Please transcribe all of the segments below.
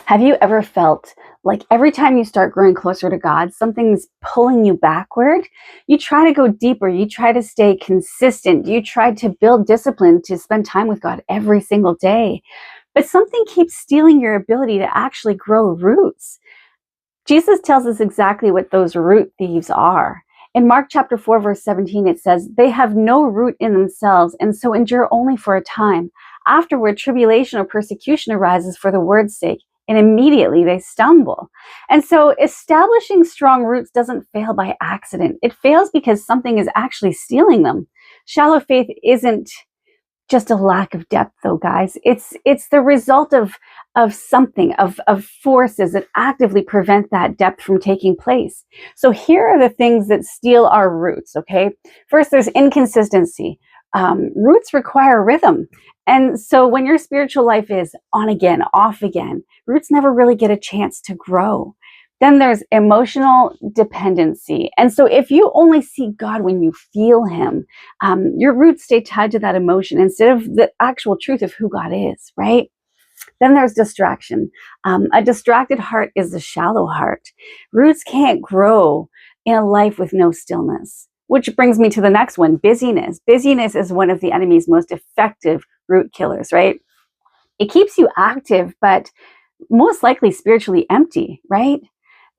Have you ever felt like every time you start growing closer to God, something's pulling you backward? You try to go deeper, you try to stay consistent, you try to build discipline to spend time with God every single day, but something keeps stealing your ability to actually grow roots. Jesus tells us exactly what those root thieves are. In Mark chapter 4, verse 17, it says, "They have no root in themselves, and so endure only for a time. Afterward, tribulation or persecution arises for the word's sake, and immediately they stumble." And so establishing strong roots doesn't fail by accident. It fails because something is actually stealing them. Shallow faith isn't just a lack of depth, though, guys. It's the result of something, of forces that actively prevent that depth from taking place. So here are the things that steal our roots. Okay, first, there's inconsistency. Roots require rhythm, and so when your spiritual life is on again, off again, roots never really get a chance to grow. Then there's emotional dependency. And so if you only see God when you feel him, your roots stay tied to that emotion instead of the actual truth of who God is, right? Then there's distraction. A distracted heart is a shallow heart. Roots can't grow in a life with no stillness, which brings me to the next one, busyness. Busyness is one of the enemy's most effective root killers, right? It keeps you active, but most likely spiritually empty, right?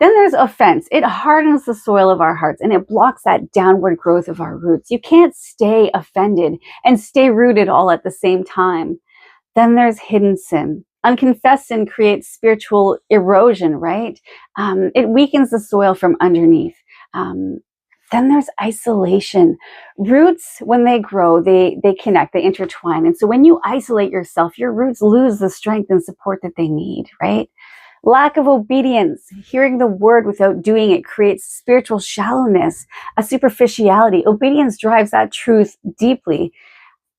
Then there's offense. It hardens the soil of our hearts and it blocks that downward growth of our roots. You can't stay offended and stay rooted all at the same time. Then there's hidden sin. Unconfessed sin creates spiritual erosion, right? It weakens the soil from underneath. Then there's isolation. Roots, when they grow, they connect, they intertwine. And so when you isolate yourself, your roots lose the strength and support that they need, right? Lack of obedience, hearing the word without doing it creates spiritual shallowness, a superficiality. Obedience drives that truth deeply.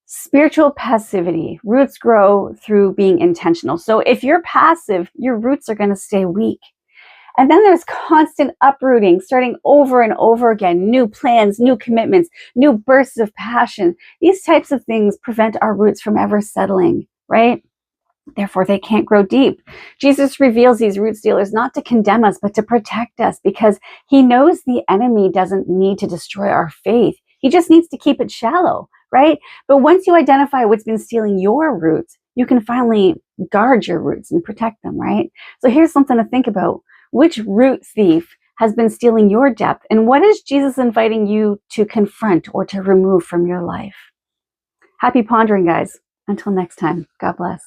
Spiritual passivity, roots grow through being intentional. So if you're passive, your roots are going to stay weak. And then there's constant uprooting, starting over and over again, new plans, new commitments, new bursts of passion. These types of things prevent our roots from ever settling, right? Therefore, they can't grow deep. Jesus reveals these root stealers not to condemn us, but to protect us because he knows the enemy doesn't need to destroy our faith. He just needs to keep it shallow, right? But once you identify what's been stealing your roots, you can finally guard your roots and protect them, right? So here's something to think about. Which root thief has been stealing your depth? And what is Jesus inviting you to confront or to remove from your life? Happy pondering, guys. Until next time, God bless.